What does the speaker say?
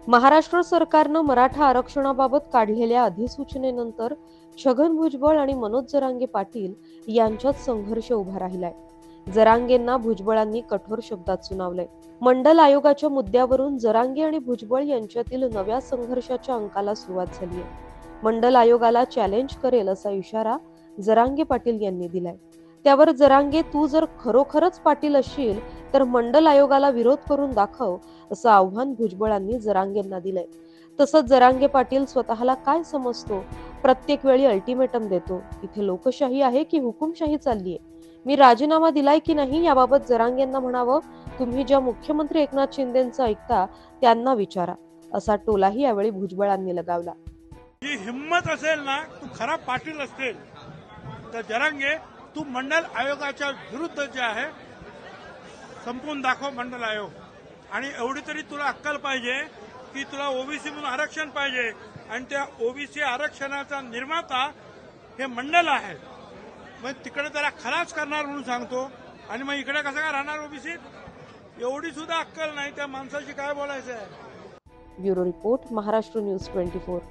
महाराष्ट्र सरकारनं मराठा आरक्षणाबाबत काढलेल्या अधिसूचनेनंतर छगन भुजबळ आणि मनोज जरांगे पाटील यांच्यात संघर्ष उभा राहिलाय. जरांगेंना भुजबळांनी कठोर शब्दात सुनावलंय. मंडल आयोगाच्या मुद्द्यावरून जरांगे आणि भुजबळ यांच्यातील नव्या संघर्षाच्या अंकाला सुरुवात झालीय. मंडल आयोगाला चॅलेंज करेल असा इशारा जरांगे पाटील यांनी दिलाय. त्यावर जरांगे, तू जर खरोखरच पाटील असशील तर मंडल आयोगाला विरोध करून दाखव असं आव्हान भुजबळांनी जरांगेंना दिलंय. तसंच जरांगे पाटील स्वतःला काय समजतो, प्रत्येक वेळी अल्टिमेटम देतो. इथे लोकशाही आहे की हुकुमशाही चाललीय? मी राजीनामा दिलाय की नाही याबाबत जरांगेंना म्हणावं, तुम्ही ज्या मुख्यमंत्री एकनाथ शिंदेंचं ऐकता त्यांना विचारा, असा टोलाही यावेळी भुजबळांनी लगावला. जी हिम्मत असेल ना, तू खरा पाटील असेल तर जरांगे, तू मंडल आयोगाच्या विरुद्ध जे आहे संपवून दाखव मंडल आयोग. आणि एवढी तरी तुला अक्कल पाहिजे की तुला ओबीसी म्हणून आरक्षण पाहिजे आणि त्या ओबीसी आरक्षणाचा निर्माता हे मंडल आहे. मग तिकडे त्याला खलास करणार म्हणून सांगतो आणि मग इकडे कसं काय राहणार ओबीसी? एवढी सुद्धा अक्कल नाही त्या माणसाशी, काय बोलायचं आहे? Bureau report, Maharashtra news 24.